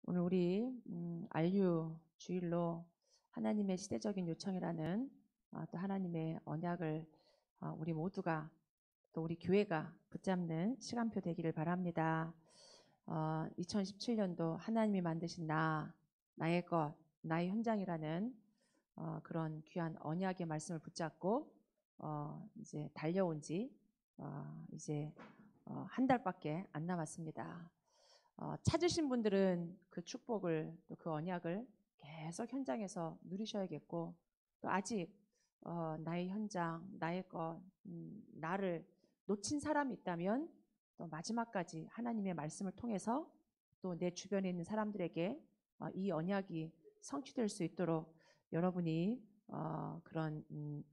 오늘 우리 RU 주일로 하나님의 시대적인 요청이라는 또 하나님의 언약을 우리 모두가 또 우리 교회가 붙잡는 시간표 되기를 바랍니다. 2017년도 하나님이 만드신 나의 것, 나의 현장이라는 그런 귀한 언약의 말씀을 붙잡고 이제 달려온 지 이제 한 달밖에 안 남았습니다. 찾으신 분들은 그 축복을 또 그 언약을 계속 현장에서 누리셔야겠고, 또 아직 나의 현장, 나의 것, 나를 놓친 사람이 있다면 또 마지막까지 하나님의 말씀을 통해서 또 내 주변에 있는 사람들에게 이 언약이 성취될 수 있도록 여러분이 그런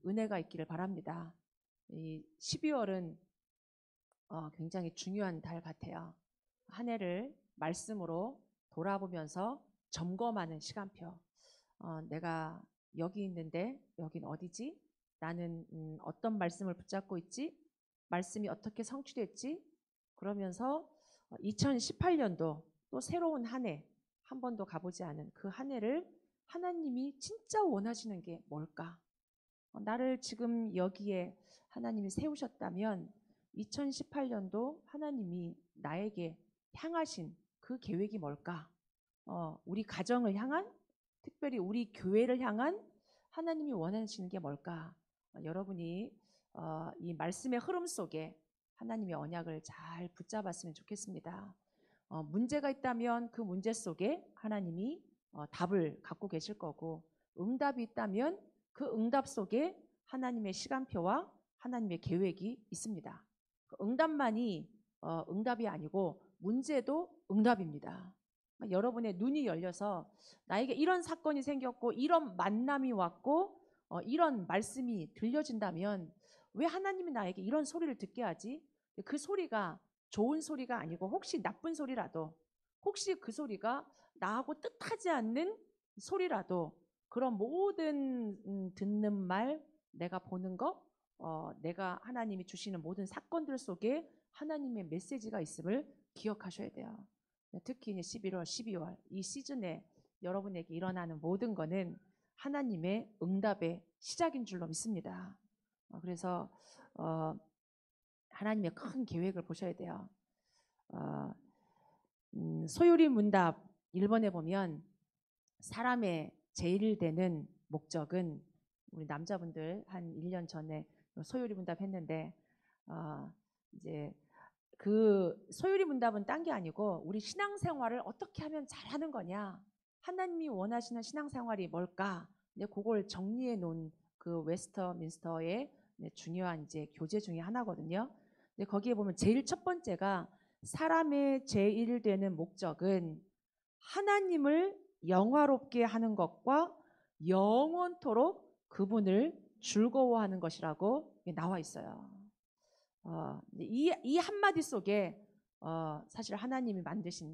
은혜가 있기를 바랍니다. 이 12월은 굉장히 중요한 달 같아요. 한 해를 말씀으로 돌아보면서 점검하는 시간표. 내가 여기 있는데 여긴 어디지? 나는 어떤 말씀을 붙잡고 있지? 말씀이 어떻게 성취됐지? 그러면서 2018년도 또 새로운 한 해, 한 번도 가보지 않은 그 한 해를 하나님이 진짜 원하시는 게 뭘까? 나를 지금 여기에 하나님이 세우셨다면 2018년도 하나님이 나에게 향하신 그 계획이 뭘까? 우리 가정을 향한, 특별히 우리 교회를 향한 하나님이 원하시는 게 뭘까? 여러분이 이 말씀의 흐름 속에 하나님의 언약을 잘 붙잡았으면 좋겠습니다. 문제가 있다면 그 문제 속에 하나님이 답을 갖고 계실 거고, 응답이 있다면 그 응답 속에 하나님의 시간표와 하나님의 계획이 있습니다. 그 응답만이 응답이 아니고 문제도 응답입니다. 여러분의 눈이 열려서 나에게 이런 사건이 생겼고 이런 만남이 왔고 이런 말씀이 들려진다면 왜 하나님이 나에게 이런 소리를 듣게 하지? 그 소리가 좋은 소리가 아니고 혹시 나쁜 소리라도, 혹시 그 소리가 나하고 뜻하지 않는 소리라도, 그런 모든 듣는 말, 내가 보는 거, 내가 하나님이 주시는 모든 사건들 속에 하나님의 메시지가 있음을 기억하셔야 돼요. 특히 11월, 12월 이 시즌에 여러분에게 일어나는 모든 것은 하나님의 응답의 시작인 줄로 믿습니다. 그래서 하나님의 큰 계획을 보셔야 돼요. 소요리 문답 1번에 보면 사람의 제일 되는 목적은, 우리 남자분들 한 1년 전에 소요리 문답 했는데 이제 그 소요리 문답은 딴 게 아니고 우리 신앙생활을 어떻게 하면 잘하는 거냐, 하나님이 원하시는 신앙생활이 뭘까, 이제 그걸 정리해 놓은 그 웨스터민스터의 중요한 이제 교재 중에 하나거든요. 근데 거기에 보면 제일 첫 번째가 사람의 제일 되는 목적은 하나님을 영화롭게 하는 것과 영원토록 그분을 즐거워하는 것이라고 나와 있어요. 이 한마디 속에 사실 하나님이 만드신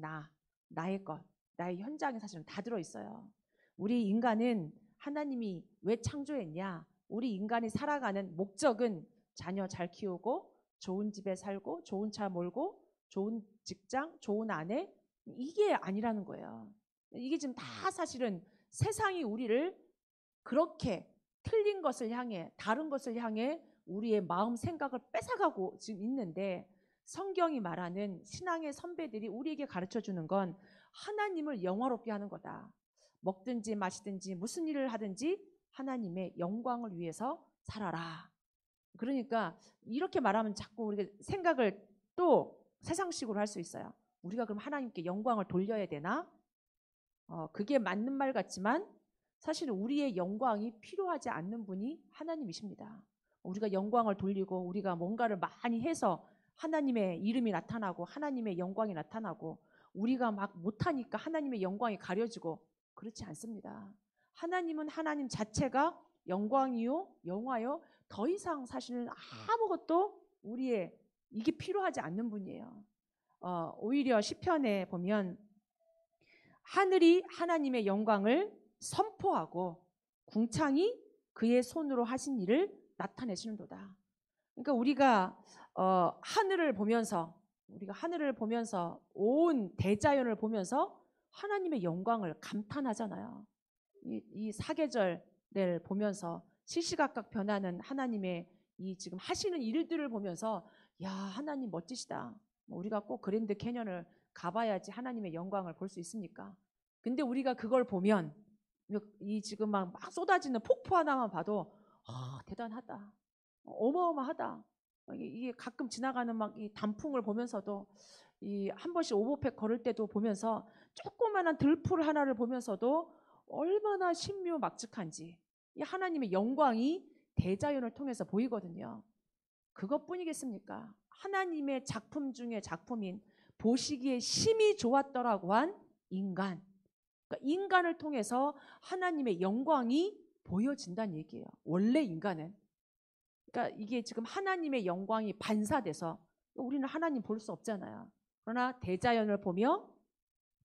나의 것, 나의 현장에 사실은 다 들어있어요. 우리 인간은 하나님이 왜 창조했냐? 우리 인간이 살아가는 목적은 자녀 잘 키우고 좋은 집에 살고 좋은 차 몰고 좋은 직장, 좋은 아내, 이게 아니라는 거예요. 이게 지금 다 사실은 세상이 우리를 그렇게 틀린 것을 향해, 다른 것을 향해 우리의 마음 생각을 뺏어가고 지금 있는데, 성경이 말하는 신앙의 선배들이 우리에게 가르쳐 주는 건 하나님을 영화롭게 하는 거다. 먹든지 마시든지 무슨 일을 하든지 하나님의 영광을 위해서 살아라. 그러니까 이렇게 말하면 자꾸 우리가 생각을 또 세상식으로 할 수 있어요. 우리가 그럼 하나님께 영광을 돌려야 되나? 그게 맞는 말 같지만 사실 우리의 영광이 필요하지 않는 분이 하나님이십니다. 우리가 영광을 돌리고 우리가 뭔가를 많이 해서 하나님의 이름이 나타나고 하나님의 영광이 나타나고, 우리가 막 못하니까 하나님의 영광이 가려지고, 그렇지 않습니다. 하나님은 하나님 자체가 영광이요 영화요, 더 이상 사실은 아무것도 우리의 이게 필요하지 않는 분이에요. 오히려 시편에 보면 하늘이 하나님의 영광을 선포하고 궁창이 그의 손으로 하신 일을 나타내시는도다. 그러니까 우리가 하늘을 보면서, 우리가 하늘을 보면서 온 대자연을 보면서 하나님의 영광을 감탄하잖아요. 이 사계절을 보면서 시시각각 변하는 하나님의 이 지금 하시는 일들을 보면서 야, 하나님 멋지시다. 우리가 꼭 그랜드 캐년을 가봐야지 하나님의 영광을 볼 수 있습니까? 근데 우리가 그걸 보면 이 지금 막 쏟아지는 폭포 하나만 봐도 대단하다. 어마어마하다. 이게 가끔 지나가는 막 이 단풍을 보면서도 이 한 번씩 오버팩 걸을 때도 보면서 조그마한 들풀 하나를 보면서도 얼마나 신묘막측한지 이 하나님의 영광이 대자연을 통해서 보이거든요. 그것뿐이겠습니까? 하나님의 작품 중에 작품인 보시기에 심히 좋았더라고 한 인간. 그러니까 인간을 통해서 하나님의 영광이 보여진다는 얘기예요. 원래 인간은. 그러니까 이게 지금 하나님의 영광이 반사돼서 우리는 하나님 볼 수 없잖아요. 그러나 대자연을 보며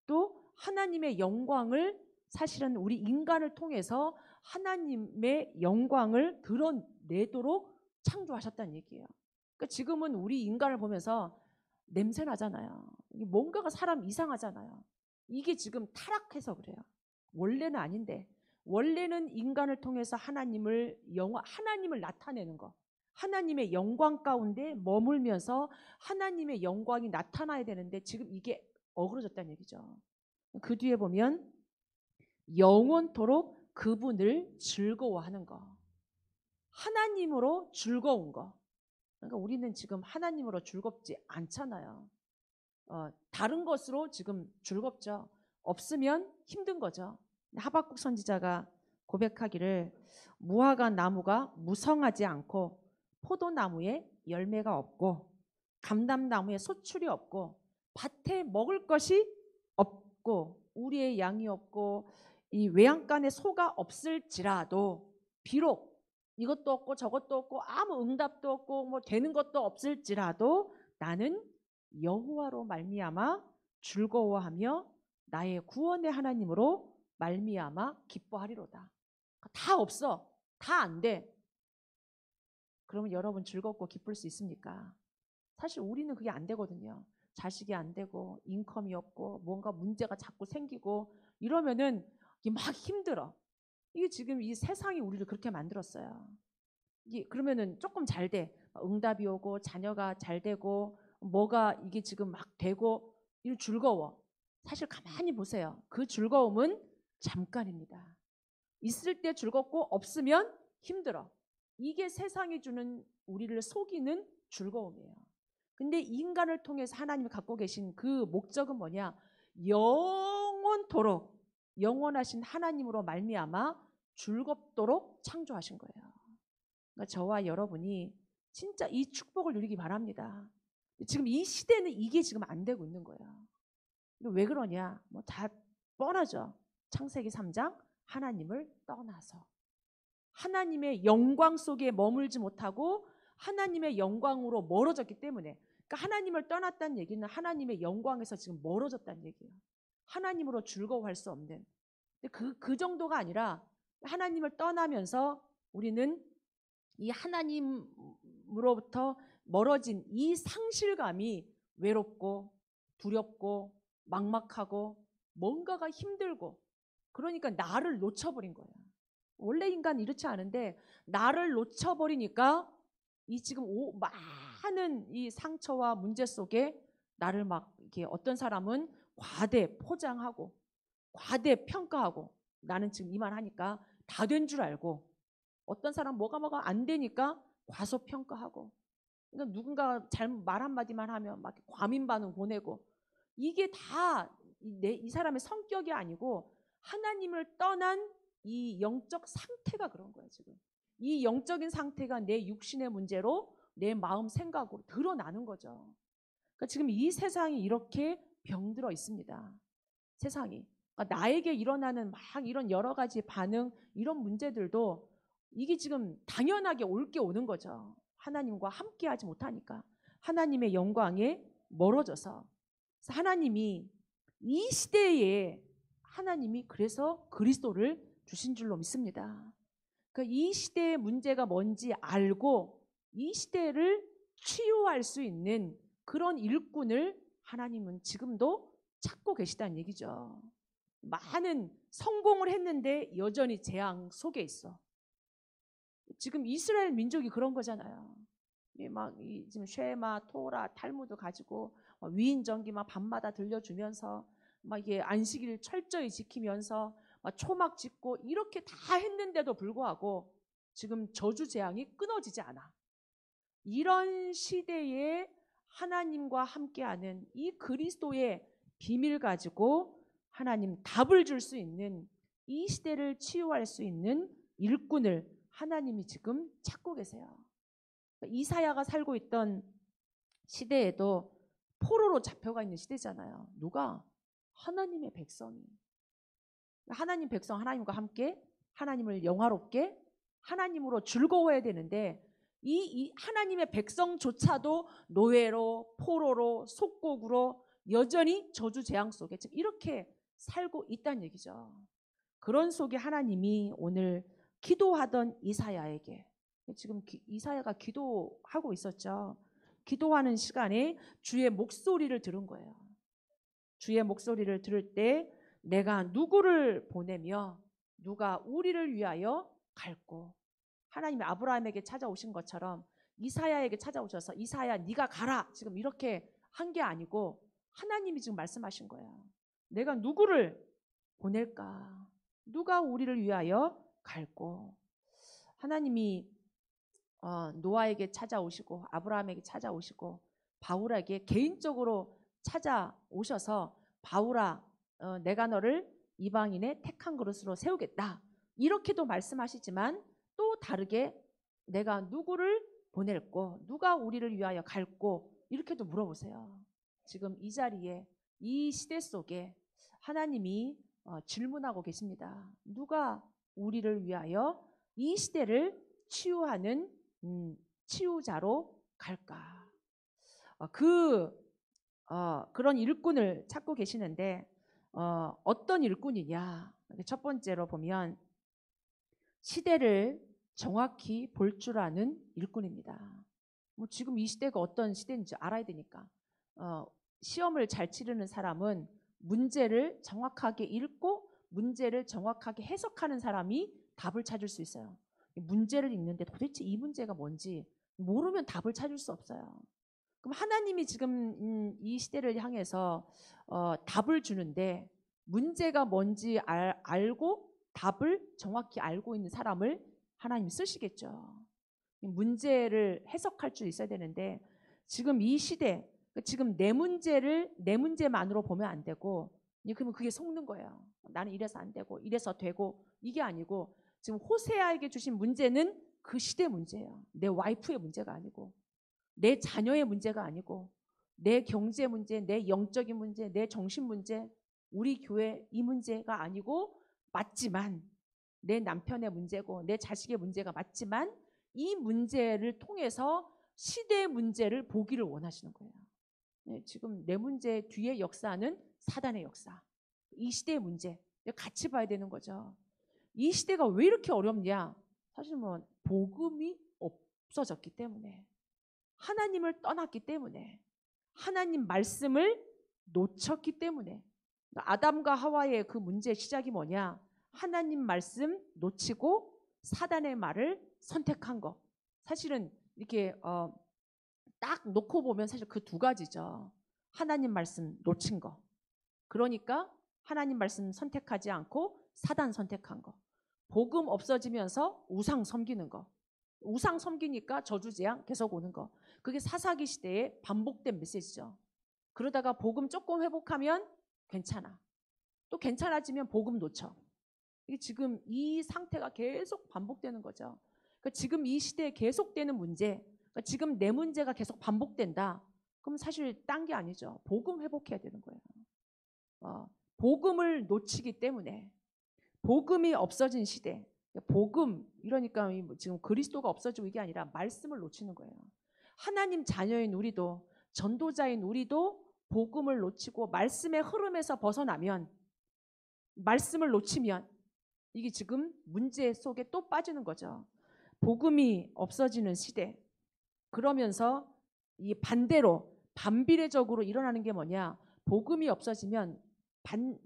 또 하나님의 영광을 사실은 우리 인간을 통해서 하나님의 영광을 드러내도록 창조하셨다는 얘기예요. 그러니까 지금은 우리 인간을 보면서 냄새 나잖아요. 뭔가가 사람 이상하잖아요. 이게 지금 타락해서 그래요. 원래는 아닌데 원래는 인간을 통해서 하나님을 나타내는 거. 하나님의 영광 가운데 머물면서 하나님의 영광이 나타나야 되는데 지금 이게 어그러졌다는 얘기죠. 그 뒤에 보면 영원토록 그분을 즐거워하는 거. 하나님으로 즐거운 거. 그러니까 우리는 지금 하나님으로 즐겁지 않잖아요. 다른 것으로 지금 즐겁죠. 없으면 힘든 거죠. 하박국 선지자가 고백하기를 무화과 나무가 무성하지 않고 포도나무에 열매가 없고 감람나무에 소출이 없고 밭에 먹을 것이 없고 우리의 양이 없고 이 외양간에 소가 없을지라도 비록 이것도 없고 저것도 없고 아무 응답도 없고 뭐 되는 것도 없을지라도 나는 여호와로 말미암아 즐거워하며 나의 구원의 하나님으로 말미암아 기뻐하리로다. 다 없어. 다 안 돼. 그러면 여러분 즐겁고 기쁠 수 있습니까? 사실 우리는 그게 안 되거든요. 자식이 안 되고 인컴이 없고 뭔가 문제가 자꾸 생기고 이러면은 막 힘들어. 이게 지금 이 세상이 우리를 그렇게 만들었어요. 이게 그러면은 조금 잘 돼. 응답이 오고 자녀가 잘 되고 뭐가 이게 지금 막 되고 이 즐거워. 사실 가만히 보세요. 그 즐거움은 잠깐입니다. 있을 때 즐겁고 없으면 힘들어. 이게 세상이 주는 우리를 속이는 즐거움이에요. 근데 인간을 통해서 하나님이 갖고 계신 그 목적은 뭐냐? 영원토록 영원하신 하나님으로 말미암아 즐겁도록 창조하신 거예요. 그러니까 저와 여러분이 진짜 이 축복을 누리기 바랍니다. 지금 이 시대는 이게 지금 안 되고 있는 거예요. 왜 그러냐? 뭐 다 뻔하죠. 창세기 3장 하나님을 떠나서 하나님의 영광 속에 머물지 못하고 하나님의 영광으로 멀어졌기 때문에 그러니까 하나님을 떠났다는 얘기는 하나님의 영광에서 지금 멀어졌다는 얘기예요. 하나님으로 즐거워할 수 없는. 그 정도가 아니라 하나님을 떠나면서 우리는 이 하나님으로부터 멀어진 이 상실감이 외롭고 두렵고 막막하고 뭔가가 힘들고 그러니까 나를 놓쳐버린 거예요. 원래 인간 이렇지 않은데 나를 놓쳐버리니까 이 지금 많은 이 상처와 문제 속에 나를 막 이렇게 어떤 사람은 과대 포장하고 과대 평가하고 나는 지금 이만하니까 다 된 줄 알고 어떤 사람 뭐가 안 되니까 과소평가하고 그러니까 누군가 잘못 말 한마디만 하면 막 과민 반응 보내고 이게 다 이 사람의 성격이 아니고 하나님을 떠난 이 영적 상태가 그런 거예요. 지금 이 영적인 상태가 내 육신의 문제로 내 마음 생각으로 드러나는 거죠. 그러니까 지금 이 세상이 이렇게 병들어 있습니다. 세상이 그러니까 나에게 일어나는 막 이런 여러 가지 반응 이런 문제들도 이게 지금 당연하게 올게 오는 거죠. 하나님과 함께하지 못하니까 하나님의 영광에 멀어져서 하나님이 이 시대에 하나님이 그래서 그리스도를 주신 줄로 믿습니다. 그러니까 이 시대의 문제가 뭔지 알고 이 시대를 치유할 수 있는 그런 일꾼을 하나님은 지금도 찾고 계시다는 얘기죠. 많은 성공을 했는데 여전히 재앙 속에 있어. 지금 이스라엘 민족이 그런 거잖아요. 지금 쉐마, 토라, 탈무드 가지고 위인전기 막 밤마다 들려주면서 막 이게 안식일 철저히 지키면서 막 초막 짓고 이렇게 다 했는데도 불구하고 지금 저주 재앙이 끊어지지 않아. 이런 시대에 하나님과 함께하는 이 그리스도의 비밀 가지고 하나님 답을 줄 수 있는, 이 시대를 치유할 수 있는 일꾼을 하나님이 지금 찾고 계세요. 이사야가 살고 있던 시대에도 포로로 잡혀가 있는 시대잖아요. 누가? 하나님의 백성이. 하나님 백성, 하나님과 함께 하나님을 영화롭게 하나님으로 즐거워해야 되는데 이 하나님의 백성조차도 노예로, 포로로, 속국으로 여전히 저주 재앙 속에 지금 이렇게 살고 있다는 얘기죠. 그런 속에 하나님이 오늘 기도하던 이사야에게, 지금 이사야가 기도하고 있었죠. 기도하는 시간에 주의 목소리를 들은 거예요. 주의 목소리를 들을 때 내가 누구를 보내며 누가 우리를 위하여 갈고, 하나님이 아브라함에게 찾아오신 것처럼 이사야에게 찾아오셔서 이사야 네가 가라 지금 이렇게 한 게 아니고 하나님이 지금 말씀하신 거예요. 내가 누구를 보낼까? 누가 우리를 위하여 갈고? 하나님이 노아에게 찾아오시고 아브라함에게 찾아오시고 바울에게 개인적으로 찾아오셔서 바울아 내가 너를 이방인의 택한 그릇으로 세우겠다 이렇게도 말씀하시지만 또 다르게 내가 누구를 보낼고 누가 우리를 위하여 갈고 이렇게도 물어보세요. 지금 이 자리에 이 시대 속에 하나님이 질문하고 계십니다. 누가 우리를 위하여 이 시대를 치유하는 치유자로 갈까? 그런 일꾼을 찾고 계시는데 어떤 일꾼이냐? 첫 번째로 보면 시대를 정확히 볼 줄 아는 일꾼입니다. 지금 이 시대가 어떤 시대인지 알아야 되니까 시험을 잘 치르는 사람은 문제를 정확하게 읽고 문제를 정확하게 해석하는 사람이 답을 찾을 수 있어요. 문제를 읽는데 도대체 이 문제가 뭔지 모르면 답을 찾을 수 없어요. 그럼 하나님이 지금 이 시대를 향해서 답을 주는데 문제가 뭔지 알고 답을 정확히 알고 있는 사람을 하나님이 쓰시겠죠. 문제를 해석할 줄 있어야 되는데 지금 이 시대, 지금 내 문제만으로 보면 안 되고 그러면 그게 속는 거예요. 나는 이래서 안 되고 이래서 되고 이게 아니고 지금 호세아에게 주신 문제는 그 시대 문제예요. 내 와이프의 문제가 아니고 내 자녀의 문제가 아니고 내 경제 문제, 내 영적인 문제, 내 정신 문제, 우리 교회 이 문제가 아니고 맞지만 내 남편의 문제고 내 자식의 문제가 맞지만 이 문제를 통해서 시대의 문제를 보기를 원하시는 거예요. 네, 지금 내 문제 뒤에 역사는 사단의 역사. 이 시대의 문제 같이 봐야 되는 거죠. 이 시대가 왜 이렇게 어렵냐? 사실 복음이 없어졌기 때문에 하나님을 떠났기 때문에 하나님 말씀을 놓쳤기 때문에 아담과 하와의 그 문제의 시작이 뭐냐? 하나님 말씀 놓치고 사단의 말을 선택한 거. 사실은 이렇게 딱 놓고 보면 사실 그 두 가지죠. 하나님 말씀 놓친 거. 그러니까 하나님 말씀 선택하지 않고 사단 선택한 거. 복음 없어지면서 우상 섬기는 거. 우상 섬기니까 저주재앙 계속 오는 거. 그게 사사기 시대에 반복된 메시지죠. 그러다가 복음 조금 회복하면 괜찮아. 또 괜찮아지면 복음 놓쳐. 이게 지금 이 상태가 계속 반복되는 거죠. 그러니까 지금 이 시대에 계속되는 문제, 그러니까 지금 내 문제가 계속 반복된다. 그럼 사실 딴 게 아니죠. 복음 회복해야 되는 거예요. 복음을 놓치기 때문에 복음이 없어진 시대, 복음 이러니까 지금 그리스도가 없어지고 이게 아니라 말씀을 놓치는 거예요. 하나님 자녀인 우리도 전도자인 우리도 복음을 놓치고 말씀의 흐름에서 벗어나면 말씀을 놓치면 이게 지금 문제 속에 또 빠지는 거죠. 복음이 없어지는 시대. 그러면서 이 반대로 반비례적으로 일어나는 게 뭐냐? 복음이 없어지면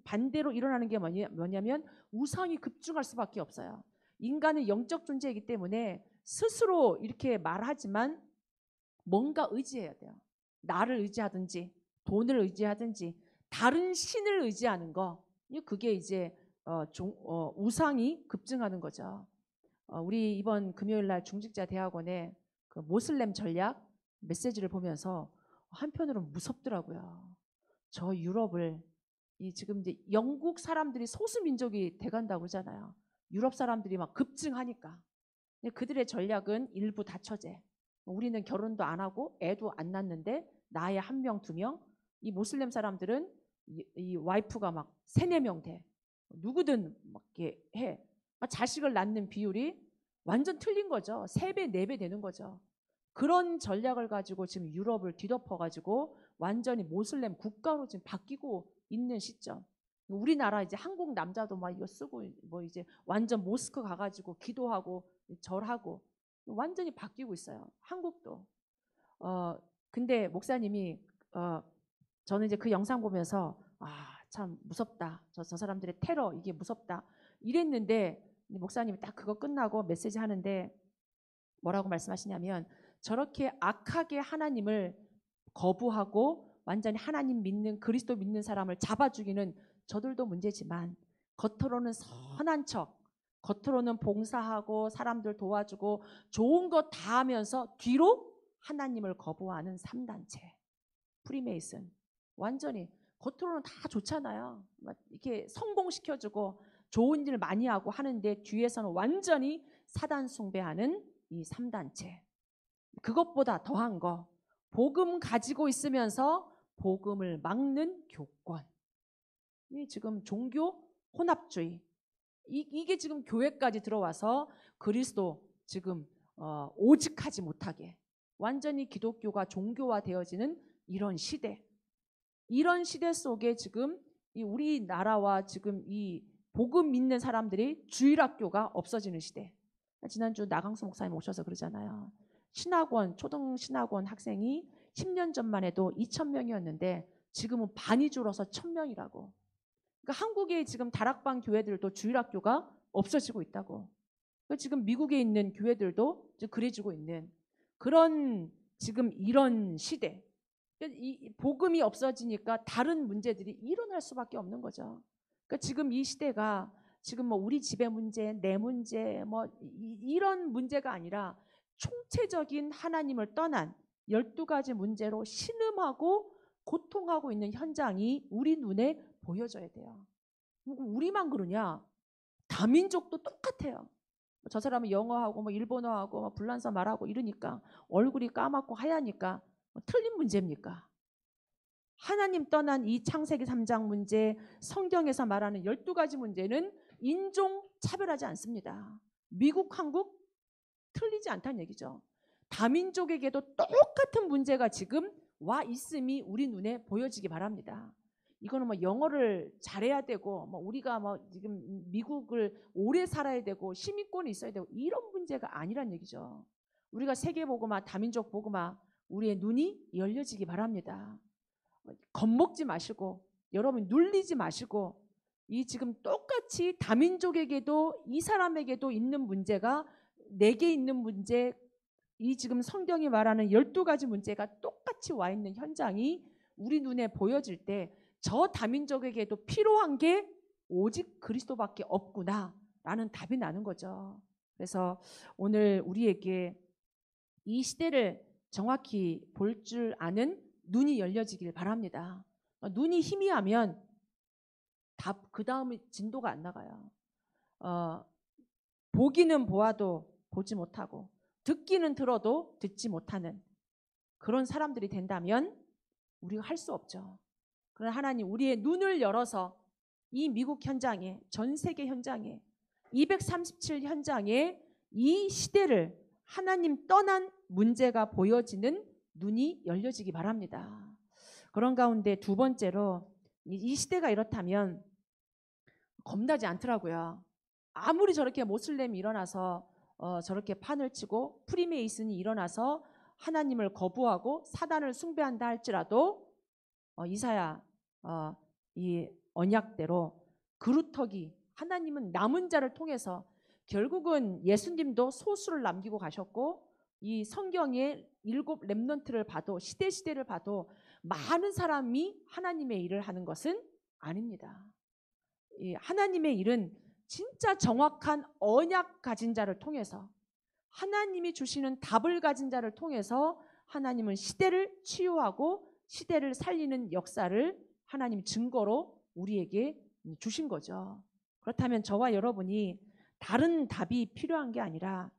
반대로 일어나는 게 뭐냐면 우상이 급증할 수밖에 없어요. 인간은 영적 존재이기 때문에 스스로 이렇게 말하지만 뭔가 의지해야 돼요. 나를 의지하든지 돈을 의지하든지 다른 신을 의지하는 거, 그게 이제 우상이 급증하는 거죠. 우리 이번 금요일 날 중직자 대학원에 그 모슬렘 전략 메시지를 보면서 한편으로는 무섭더라고요. 저 유럽을 지금 이제 영국 사람들이 소수 민족이 돼간다고 그러잖아요. 유럽 사람들이 막 급증하니까. 그들의 전략은 일부 다처제. 우리는 결혼도 안 하고 애도 안 낳는데 나의 1명, 2명. 이 모슬렘 사람들은 이 와이프가 막 3, 4명 돼. 누구든 막 이렇게 해. 자식을 낳는 비율이 완전 틀린 거죠. 3배, 4배 되는 거죠. 그런 전략을 가지고 지금 유럽을 뒤덮어가지고 완전히 모슬렘 국가로 지금 바뀌고 있는 시점. 우리나라 이제 한국 남자도 막 이거 쓰고 뭐 이제 완전 모스크 가가지고 기도하고 절하고 완전히 바뀌고 있어요. 한국도. 근데 목사님이 저는 이제 그 영상 보면서 참 무섭다. 저 사람들의 테러 이게 무섭다. 이랬는데 목사님이 딱 그거 끝나고 메시지 하는데 뭐라고 말씀하시냐면 저렇게 악하게 하나님을 거부하고 완전히 하나님 믿는 그리스도 믿는 사람을 잡아 죽이는 저들도 문제지만 겉으로는 선한 척, 겉으로는 봉사하고 사람들 도와주고 좋은 거 다 하면서 뒤로 하나님을 거부하는 3단체 프리메이슨. 완전히 겉으로는 다 좋잖아요. 이렇게 성공시켜주고 좋은 일 많이 하고 하는데 뒤에서는 완전히 사단 숭배하는 이 3단체. 그것보다 더한 거, 복음 가지고 있으면서 복음을 막는 교권. 지금 종교 혼합주의. 이게 지금 교회까지 들어와서 그리스도 지금 오직하지 못하게 완전히 기독교가 종교화 되어지는 이런 시대. 이런 시대 속에 지금 이 우리나라와 지금 이 복음 믿는 사람들이 주일학교가 없어지는 시대. 지난주 나강수 목사님 오셔서 그러잖아요. 신학원, 초등신학원 학생이 10년 전만 해도 2,000명이었는데 지금은 반이 줄어서 1,000명이라고. 그러니까 한국의 지금 다락방 교회들도 주일학교가 없어지고 있다고. 그러니까 지금 미국에 있는 교회들도 그래지고 있는 그런 지금 이런 시대. 이 복음이 없어지니까 다른 문제들이 일어날 수밖에 없는 거죠. 그러니까 지금 이 시대가 지금 뭐 우리 집의 문제, 내 문제, 뭐 이런 문제가 아니라 총체적인 하나님을 떠난 12가지 문제로 신음하고 고통하고 있는 현장이 우리 눈에 보여져야 돼요. 우리만 그러냐? 다민족도 똑같아요. 저 사람은 영어하고 뭐 일본어하고 뭐 불란서 말하고 이러니까 얼굴이 까맣고 하얘니까 틀린 문제입니까? 하나님 떠난 이 창세기 3장 문제, 성경에서 말하는 12가지 문제는 인종 차별하지 않습니다. 미국, 한국 틀리지 않다는 얘기죠. 다민족에게도 똑같은 문제가 지금 와 있음이 우리 눈에 보여지기 바랍니다. 이거는 뭐 영어를 잘해야 되고 뭐 우리가 뭐 지금 미국을 오래 살아야 되고 시민권이 있어야 되고 이런 문제가 아니란 얘기죠. 우리가 세계 복음화, 다민족 복음화 우리의 눈이 열려지기 바랍니다. 겁먹지 마시고 여러분 눌리지 마시고 이 지금 똑같이 다민족에게도 이 사람에게도 있는 문제가 내게 있는 문제 이 지금 성경이 말하는 12가지 문제가 똑같이 와 있는 현장이 우리 눈에 보여질 때 저 다민족에게도 필요한 게 오직 그리스도밖에 없구나라는 답이 나는 거죠. 그래서 오늘 우리에게 이 시대를 정확히 볼 줄 아는 눈이 열려지길 바랍니다. 눈이 희미하면 그 다음에 진도가 안 나가요. 보기는 보아도 보지 못하고 듣기는 들어도 듣지 못하는 그런 사람들이 된다면 우리가 할 수 없죠. 그러나 하나님 우리의 눈을 열어서 이 미국 현장에 전 세계 현장에 237 현장에 이 시대를 하나님 떠난 문제가 보여지는 눈이 열려지기 바랍니다. 그런 가운데 두 번째로 이 시대가 이렇다면 겁나지 않더라고요. 아무리 저렇게 모슬렘이 일어나서 저렇게 판을 치고 프리메이슨이 일어나서 하나님을 거부하고 사단을 숭배한다 할지라도 이사야 이 언약대로 그루터기, 하나님은 남은 자를 통해서 결국은 예수님도 소수를 남기고 가셨고, 이 성경의 7 렘넌트를 봐도, 시대를 봐도 많은 사람이 하나님의 일을 하는 것은 아닙니다. 이 하나님의 일은 진짜 정확한 언약 가진 자를 통해서, 하나님이 주시는 답을 가진 자를 통해서 하나님은 시대를 치유하고 시대를 살리는 역사를 하나님 증거로 우리에게 주신 거죠. 그렇다면 저와 여러분이 다른 답이 필요한 게 아니라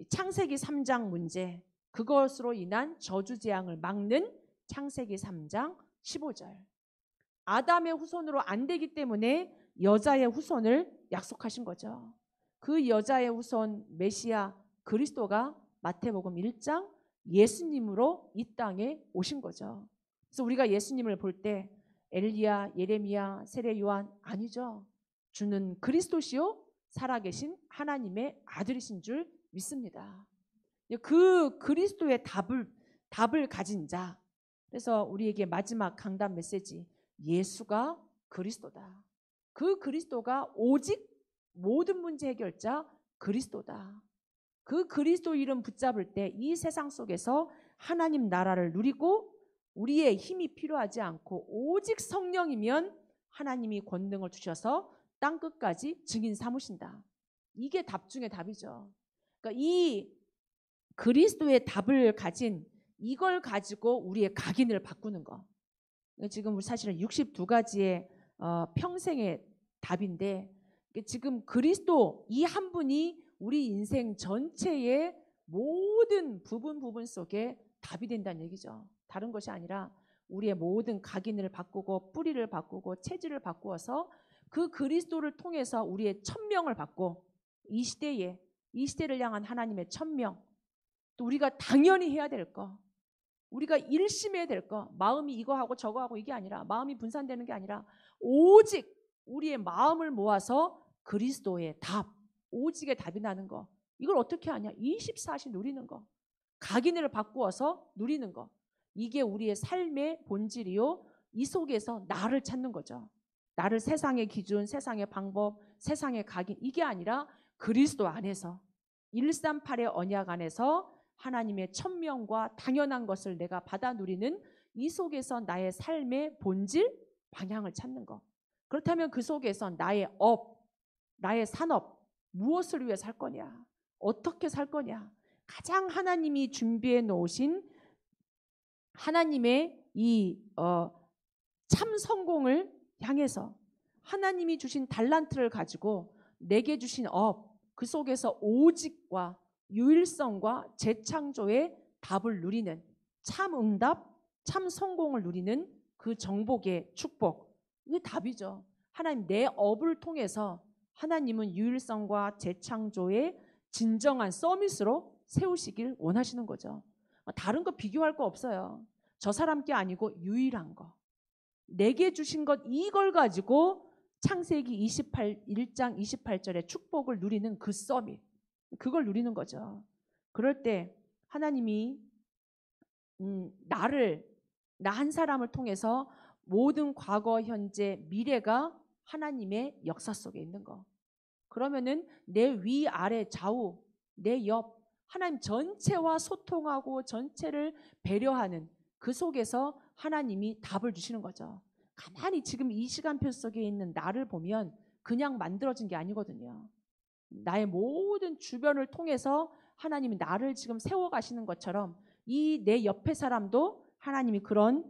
창세기 3장 문제, 그것으로 인한 저주재앙을 막는 창세기 3장 15절. 아담의 후손으로 안 되기 때문에 여자의 후손을 약속하신 거죠. 그 여자의 후손 메시아 그리스도가 마태복음 1장 예수님으로 이 땅에 오신 거죠. 그래서 우리가 예수님을 볼 때 엘리야, 예레미야, 세례 요한 아니죠. 주는 그리스도시요 살아계신 하나님의 아들이신 줄 믿습니다. 그 그리스도의 답을 가진 자. 그래서 우리에게 마지막 강단 메시지, 예수가 그리스도다. 그 그리스도가 오직 모든 문제 해결자 그리스도다. 그 그리스도 이름 붙잡을 때 이 세상 속에서 하나님 나라를 누리고, 우리의 힘이 필요하지 않고 오직 성령이면 하나님이 권능을 주셔서 땅끝까지 증인 삼으신다. 이게 답 중에 답이죠. 그러니까 이 그리스도의 답을 가진 이걸 가지고 우리의 각인을 바꾸는 거. 지금 사실은 62가지의 평생의 답인데, 지금 그리스도 이 한 분이 우리 인생 전체의 모든 부분 속에 답이 된다는 얘기죠. 다른 것이 아니라 우리의 모든 각인을 바꾸고 뿌리를 바꾸고 체질을 바꾸어서 그 그리스도를 통해서 우리의 천명을 받고, 이 시대를 향한 하나님의 천명, 또 우리가 당연히 해야 될 거, 우리가 일심해야 될 거, 마음이 이거 하고 저거 하고 이게 아니라, 마음이 분산되는 게 아니라 오직 우리의 마음을 모아서 그리스도의 답, 오직의 답이 나는 거. 이걸 어떻게 하냐? 24시 누리는 거. 각인을 바꾸어서 누리는 거. 이게 우리의 삶의 본질이요. 이 속에서 나를 찾는 거죠. 나를 세상의 기준, 세상의 방법, 세상의 각인, 이게 아니라 그리스도 안에서 138의 언약 안에서 하나님의 천명과 당연한 것을 내가 받아 누리는 이 속에서 나의 삶의 본질, 방향을 찾는 것. 그렇다면 그 속에서 나의 업, 나의 산업, 무엇을 위해 살 거냐? 어떻게 살 거냐? 가장 하나님이 준비해 놓으신 하나님의 이 참 성공을 향해서, 하나님이 주신 달란트를 가지고 내게 주신 업, 그 속에서 오직과 유일성과 재창조의 답을 누리는, 참 응답, 참 성공을 누리는 그 정복의 축복, 이게 답이죠. 하나님 내 업을 통해서 하나님은 유일성과 재창조의 진정한 서밋으로 세우시길 원하시는 거죠. 다른 거 비교할 거 없어요. 저 사람 게 아니고 유일한 거, 내게 주신 것, 이걸 가지고 창세기 1장 28절의 축복을 누리는 그 서밋, 그걸 누리는 거죠. 그럴 때 하나님이 나 한 사람을 통해서 모든 과거, 현재, 미래가 하나님의 역사 속에 있는 거. 그러면은 내 위, 아래, 좌우, 내 옆, 하나님 전체와 소통하고 전체를 배려하는 그 속에서 하나님이 답을 주시는 거죠. 가만히 지금 이 시간표 속에 있는 나를 보면 그냥 만들어진 게 아니거든요. 나의 모든 주변을 통해서 하나님이 나를 지금 세워가시는 것처럼 이 내 옆에 사람도 하나님이 그런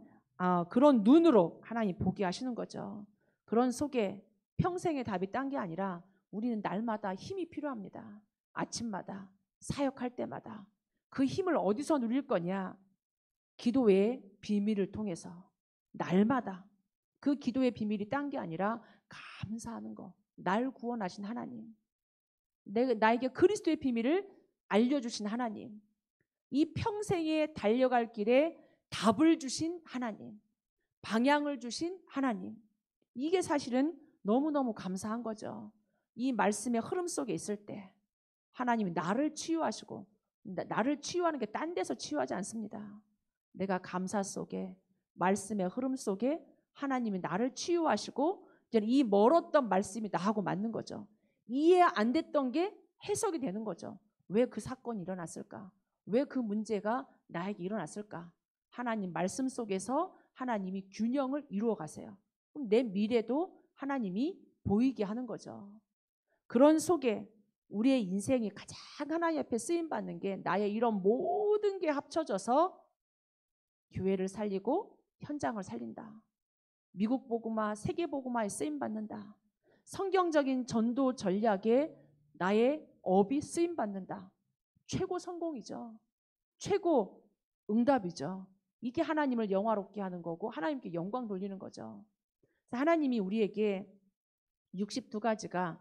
눈으로 하나님 보게 하시는 거죠. 그런 속에 평생의 답이 딴 게 아니라 우리는 날마다 힘이 필요합니다. 아침마다, 사역할 때마다. 그 힘을 어디서 누릴 거냐? 기도의 비밀을 통해서 날마다. 그 기도의 비밀이 딴 게 아니라 감사하는 거. 날 구원하신 하나님, 나에게 그리스도의 비밀을 알려주신 하나님, 이 평생에 달려갈 길에 답을 주신 하나님, 방향을 주신 하나님, 이게 사실은 너무너무 감사한 거죠. 이 말씀의 흐름 속에 있을 때 하나님이 나를 치유하시고, 나를 치유하는 게 딴 데서 치유하지 않습니다. 내가 감사 속에, 말씀의 흐름 속에 하나님이 나를 치유하시고 이제 이 멀었던 말씀이 나하고 맞는 거죠. 이해 안 됐던 게 해석이 되는 거죠. 왜 그 사건이 일어났을까? 왜 그 문제가 나에게 일어났을까? 하나님 말씀 속에서 하나님이 균형을 이루어 가세요. 그럼 내 미래도 하나님이 보이게 하는 거죠. 그런 속에 우리의 인생이 가장 하나님 앞에 쓰임 받는 게 나의 이런 모든 게 합쳐져서 교회를 살리고 현장을 살린다. 미국 복음화, 세계 복음화에 쓰임 받는다. 성경적인 전도 전략에 나의 업이 쓰임 받는다. 최고 성공이죠. 최고 응답이죠. 이게 하나님을 영화롭게 하는 거고 하나님께 영광 돌리는 거죠. 하나님이 우리에게 62가지가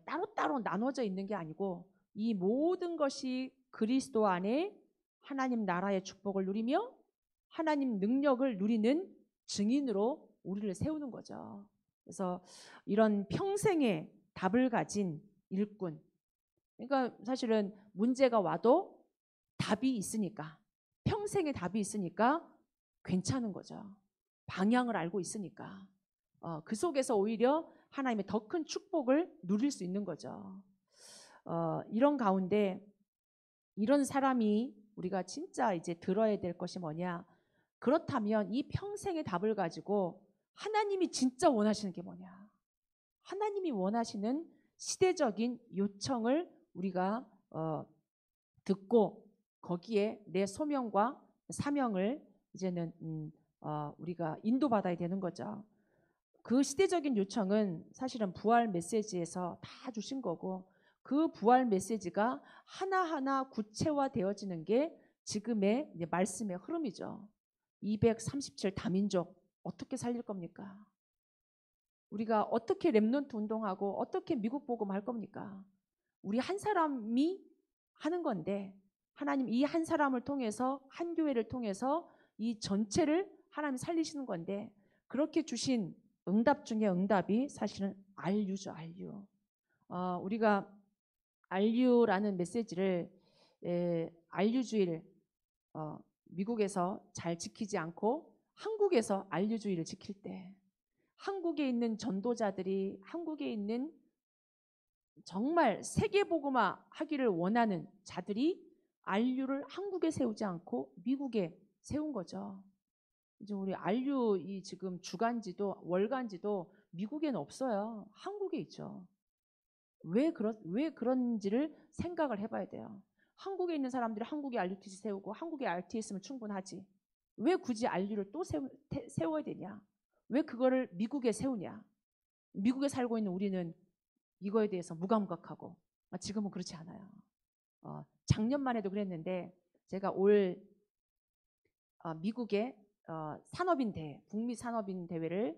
따로따로 나눠져 있는 게 아니고 이 모든 것이 그리스도 안에 하나님 나라의 축복을 누리며 하나님 능력을 누리는 증인으로 우리를 세우는 거죠. 그래서 이런 평생의 답을 가진 일꾼. 그러니까 사실은 문제가 와도 답이 있으니까, 평생의 답이 있으니까 괜찮은 거죠. 방향을 알고 있으니까. 그 속에서 오히려 하나님의 더 큰 축복을 누릴 수 있는 거죠. 이런 가운데 이런 사람이 우리가 진짜 이제 들어야 될 것이 뭐냐? 그렇다면 이 평생의 답을 가지고 하나님이 진짜 원하시는 게 뭐냐? 하나님이 원하시는 시대적인 요청을 우리가 듣고 거기에 내 소명과 사명을 이제는 우리가 인도받아야 되는 거죠. 그 시대적인 요청은 사실은 부활 메시지에서 다 주신 거고 그 부활 메시지가 하나하나 구체화되어지는 게 지금의 말씀의 흐름이죠. 237 다민족 어떻게 살릴 겁니까? 우리가 어떻게 렘넌트 운동하고 어떻게 미국 복음 할 겁니까? 우리 한 사람이 하는 건데 하나님 이 한 사람을 통해서 한 교회를 통해서 이 전체를 하나님 살리시는 건데 그렇게 주신 응답 중에 응답이 사실은 RU죠. RU. 우리가 RU라는 메시지를 RU주의를 미국에서 잘 지키지 않고 한국에서 RU주의를 지킬 때 한국에 있는 전도자들이 한국에 있는 정말 세계복음화 하기를 원하는 자들이 RU를 한국에 세우지 않고 미국에 세운 거죠. 이제 우리 RU 이 지금 주간지도 월간지도 미국에는 없어요. 한국에 있죠. 왜 그런지를 생각을 해봐야 돼요. 한국에 있는 사람들이 한국에 RUTC 세우고 한국에 RTS면 충분하지. 왜 굳이 RU를 또 세워야 되냐? 왜 그거를 미국에 세우냐? 미국에 살고 있는 우리는 이거에 대해서 무감각하고 지금은 그렇지 않아요. 작년만 해도 그랬는데 제가 올 미국의 산업인 대회, 북미 산업인 대회를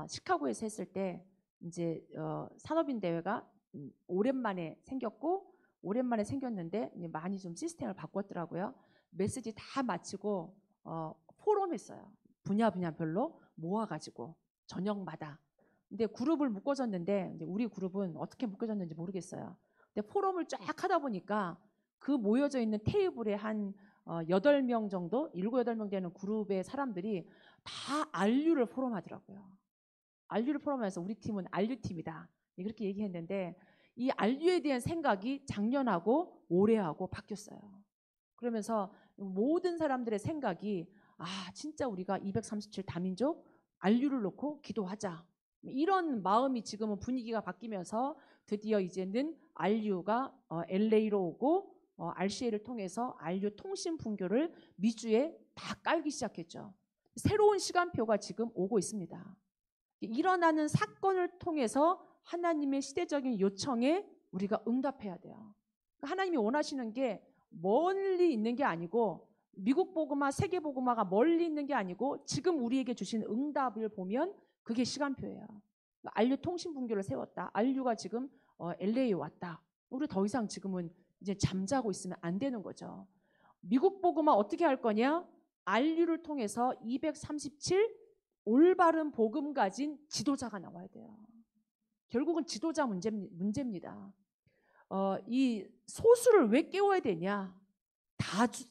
시카고에서 했을 때 이제 산업인 대회가 오랜만에 생겼고 오랜만에 생겼는데 많이 좀 시스템을 바꿨더라고요. 메시지 다 마치고 포럼 했어요. 분야별로 모아가지고 저녁마다. 근데 그룹을 묶어졌는데 이제 우리 그룹은 어떻게 묶어졌는지 모르겠어요. 근데 포럼을 쫙 하다 보니까 그 모여져 있는 테이블에 한 8명 정도, 7, 8명 되는 그룹의 사람들이 다 RU를 포럼하더라고요. RU를 포럼해서 우리 팀은 RU팀이다. 그렇게 얘기했는데 이 RU에 대한 생각이 작년하고 올해하고 바뀌었어요. 그러면서 모든 사람들의 생각이 진짜 우리가 237 다민족 RU를 놓고 기도하자. 이런 마음이 지금은 분위기가 바뀌면서 드디어 이제는 RU가 LA로 오고 RCA를 통해서 RU 통신 분교를 미주에 다 깔기 시작했죠. 새로운 시간표가 지금 오고 있습니다. 일어나는 사건을 통해서 하나님의 시대적인 요청에 우리가 응답해야 돼요. 하나님이 원하시는 게 멀리 있는 게 아니고 미국 복음화, 세계 복음화가 멀리 있는 게 아니고 지금 우리에게 주신 응답을 보면 그게 시간표예요. RU 통신 분교를 세웠다. RU가 지금 LA에 왔다. 우리 더 이상 지금은 이제 잠자고 있으면 안 되는 거죠. 미국 복음화 어떻게 할 거냐? RU를 통해서 237 올바른 복음 가진 지도자가 나와야 돼요. 결국은 지도자 문제입니다. 이 소수를 왜 깨워야 되냐?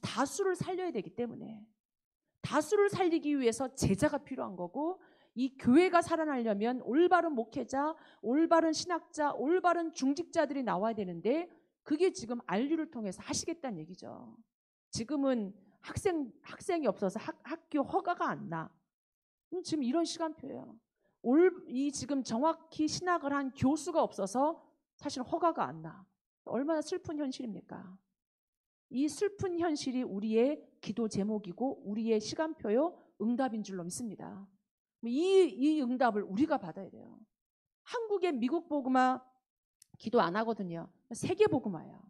다수를 살려야 되기 때문에 다수를 살리기 위해서 제자가 필요한 거고 이 교회가 살아나려면 올바른 목회자, 올바른 신학자, 올바른 중직자들이 나와야 되는데 그게 지금 안류를 통해서 하시겠다는 얘기죠. 지금은 학생이 없어서 학교 허가가 안 나. 지금 이런 시간표예요. 이 지금 정확히 신학을 한 교수가 없어서 사실 허가가 안 나. 얼마나 슬픈 현실입니까? 이 슬픈 현실이 우리의 기도 제목이고 우리의 시간표요 응답인 줄로 믿습니다. 이 응답을 우리가 받아야 돼요. 한국의 미국 복음화 기도 안 하거든요. 세계 복음화예요.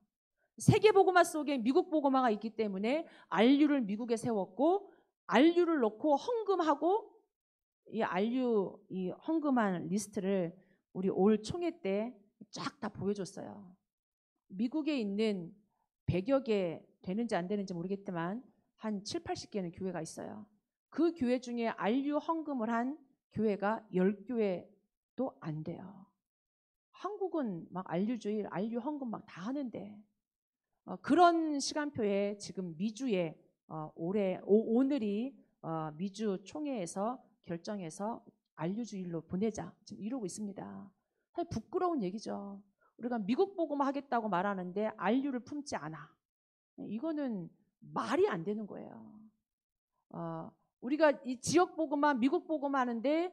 세계 복음화 속에 미국 복음화가 있기 때문에 안류를 미국에 세웠고 안류를 놓고 헌금하고 이 안류 이 헌금한 리스트를 우리 올 총회 때 쫙 다 보여줬어요. 미국에 있는 100여 개 되는지 안 되는지 모르겠지만 한 7, 80개는 교회가 있어요. 그 교회 중에 안류 헌금을 한 교회가 10교회도 안 돼요. 한국은 막 안류주일, 안류 헌금 막 다 하는데 그런 시간표에 지금 미주에 오늘이 미주 총회에서 결정해서 안류주일로 보내자 지금 이러고 있습니다. 사실 부끄러운 얘기죠. 우리가 미국 복음화 하겠다고 말하는데 안류를 품지 않아. 이거는 말이 안 되는 거예요. 우리가 이 지역 복음화, 미국 복음화 하는데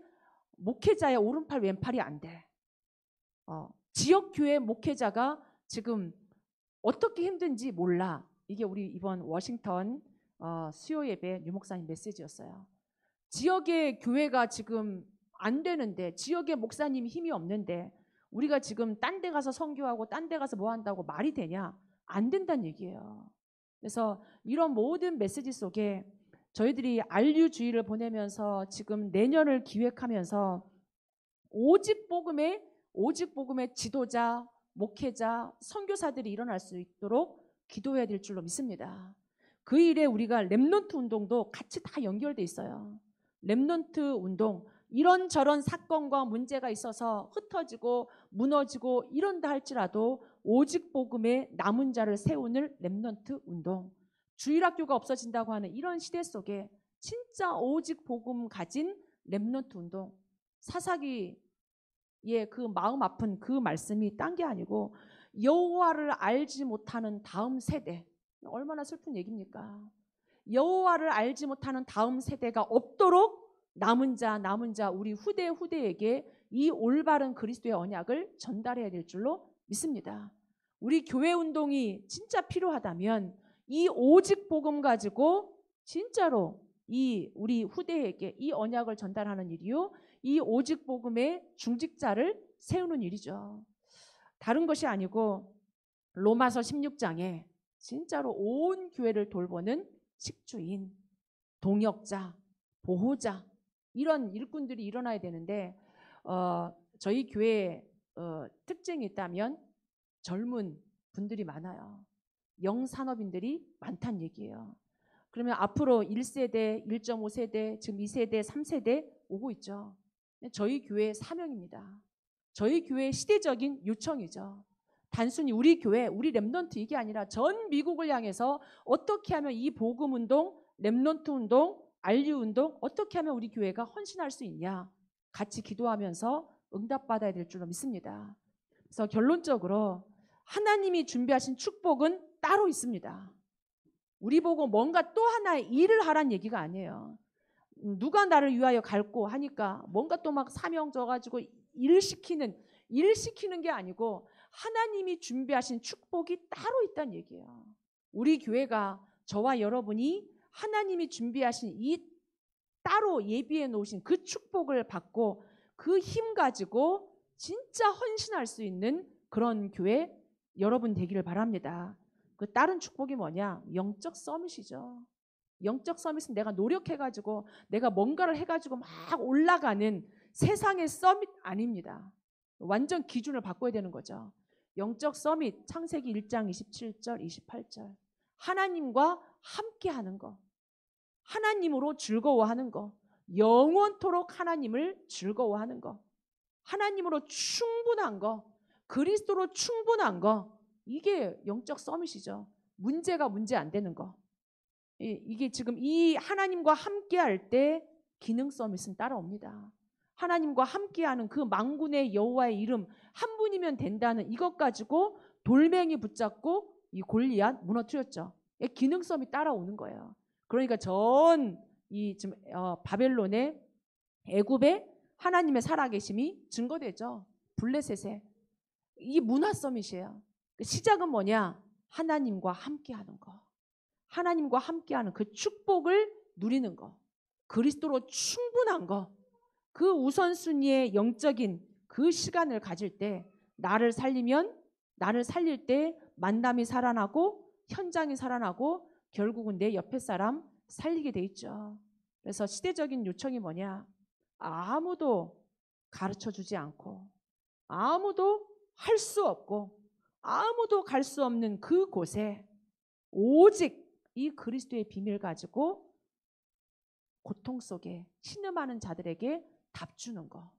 목회자의 오른팔 왼팔이 안 돼. 지역 교회 목회자가 지금 어떻게 힘든지 몰라. 이게 우리 이번 워싱턴 수요 예배 유 목사님 메시지였어요. 지역의 교회가 지금 안 되는데 지역의 목사님이 힘이 없는데 우리가 지금 딴 데 가서 선교하고 딴 데 가서 뭐 한다고 말이 되냐? 안 된다는 얘기예요. 그래서 이런 모든 메시지 속에 저희들이 안류주의를 보내면서 지금 내년을 기획하면서 오직 복음의 지도자, 목회자, 선교사들이 일어날 수 있도록 기도해야 될 줄로 믿습니다. 그 일에 우리가 렘넌트 운동도 같이 다 연결돼 있어요. 렘넌트 운동, 이런저런 사건과 문제가 있어서 흩어지고 무너지고 이런다 할지라도 오직 복음의 남은 자를 세우는 렘넌트 운동, 주일학교가 없어진다고 하는 이런 시대 속에 진짜 오직 복음 가진 렘넌트 운동, 사사기의 그 마음 아픈 그 말씀이 딴 게 아니고 여호와를 알지 못하는 다음 세대, 얼마나 슬픈 얘기입니까? 여호와를 알지 못하는 다음 세대가 없도록 남은 자 우리 후대에게 이 올바른 그리스도의 언약을 전달해야 될 줄로 믿습니다. 우리 교회 운동이 진짜 필요하다면 이 오직 복음 가지고 진짜로 이 우리 후대에게 이 언약을 전달하는 일이요, 이 오직 복음의 중직자를 세우는 일이죠. 다른 것이 아니고 로마서 16장에 진짜로 온 교회를 돌보는 식주인, 동역자, 보호자 이런 일꾼들이 일어나야 되는데 저희 교회에 특징이 있다면 젊은 분들이 많아요. 영산업인들이 많다는 얘기예요. 그러면 앞으로 1세대, 1.5세대, 지금 2세대, 3세대 오고 있죠. 저희 교회의 사명입니다. 저희 교회의 시대적인 요청이죠. 단순히 우리 교회, 우리 렘넌트 이게 아니라 전 미국을 향해서 어떻게 하면 이 복음 운동, 렘넌트 운동, 안류 운동 어떻게 하면 우리 교회가 헌신할 수 있냐 같이 기도하면서 응답받아야 될 줄로 믿습니다. 그래서 결론적으로 하나님이 준비하신 축복은 따로 있습니다. 우리 보고 뭔가 또 하나의 일을 하란 얘기가 아니에요. 누가 나를 위하여 갈고 하니까 뭔가 또 막 사명 져가지고 일 시키는 게 아니고 하나님이 준비하신 축복이 따로 있다는 얘기예요. 우리 교회가 저와 여러분이 하나님이 준비하신 이 따로 예비해 놓으신 그 축복을 받고 그 힘 가지고 진짜 헌신할 수 있는 그런 교회 여러분 되기를 바랍니다. 그 다른 축복이 뭐냐? 영적 서밋이죠. 영적 서밋은 내가 노력해가지고 내가 뭔가를 해가지고 막 올라가는 세상의 서밋 아닙니다. 완전 기준을 바꿔야 되는 거죠. 영적 서밋 창세기 1장 27절 28절 하나님과 함께하는 거, 하나님으로 즐거워하는 거, 영원토록 하나님을 즐거워하는 거, 하나님으로 충분한 거, 그리스도로 충분한 거, 이게 영적 서밋이죠. 문제가 문제 안 되는 거. 이게 지금 이 하나님과 함께할 때 기능 서밋은 따라옵니다. 하나님과 함께하는 그 만군의 여호와의 이름 한 분이면 된다는 이것 가지고 돌멩이 붙잡고 이 골리앗 무너뜨렸죠. 기능성이 따라오는 거예요. 그러니까 전 이 지금 바벨론의 애굽의 하나님의 살아계심이 증거되죠. 블레셋에 이 문화 서밋이에요. 시작은 뭐냐? 하나님과 함께하는 거. 하나님과 함께하는 그 축복을 누리는 거. 그리스도로 충분한 거. 그 우선순위의 영적인 그 시간을 가질 때 나를 살리면 나를 살릴 때 만남이 살아나고 현장이 살아나고 결국은 내 옆에 사람 살리게 돼 있죠. 그래서 시대적인 요청이 뭐냐? 아무도 가르쳐 주지 않고 아무도 할 수 없고 아무도 갈 수 없는 그 곳에 오직 이 그리스도의 비밀 가지고 고통 속에 신음하는 자들에게 답 주는 거,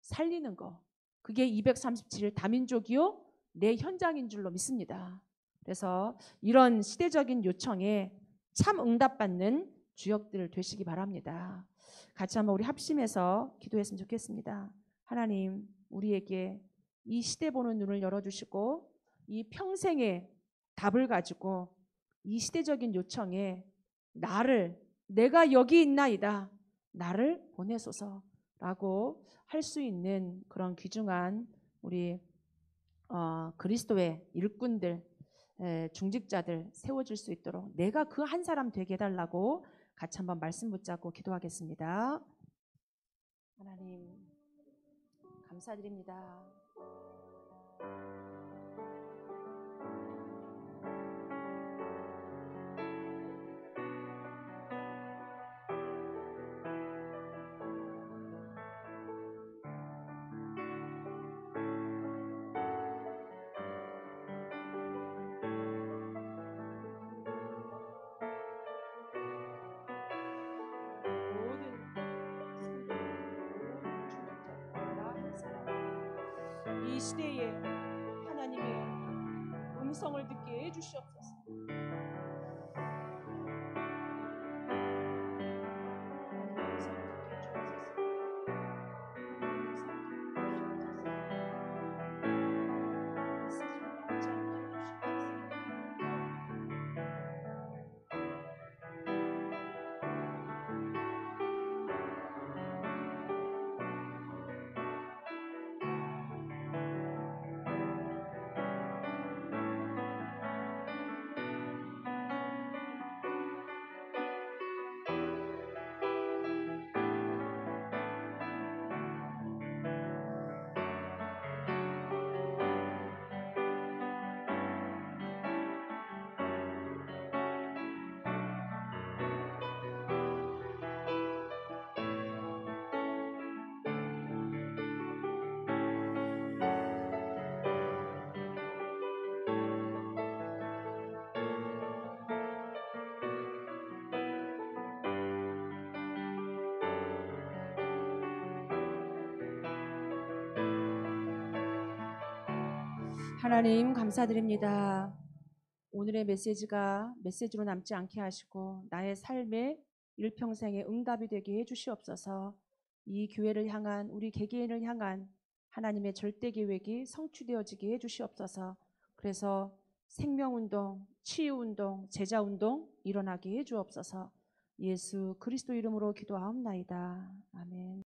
살리는 거. 그게 237 다민족이요 내 현장인 줄로 믿습니다. 그래서 이런 시대적인 요청에 참 응답받는 주역들 되시기 바랍니다. 같이 한번 우리 합심해서 기도했으면 좋겠습니다. 하나님, 우리에게 이 시대 보는 눈을 열어주시고 이 평생의 답을 가지고 이 시대적인 요청에 내가 여기 있나이다. 나를 보내소서라고 할 수 있는 그런 귀중한 우리 그리스도의 일꾼들, 중직자들 세워질 수 있도록 내가 그 한 사람 되게 해달라고 같이 한번 말씀 붙잡고 기도하겠습니다. 하나님 감사드립니다. 이 시대에 하나님의 음성을 듣게 해주시옵소서. 하나님 감사드립니다. 오늘의 메시지가 메시지로 남지 않게 하시고 나의 삶의 일평생의 응답이 되게 해주시옵소서. 이 교회를 향한 우리 개개인을 향한 하나님의 절대 계획이 성취되어지게 해주시옵소서. 그래서 생명운동, 치유운동, 제자운동 일어나게 해주옵소서. 예수 그리스도 이름으로 기도하옵나이다. 아멘.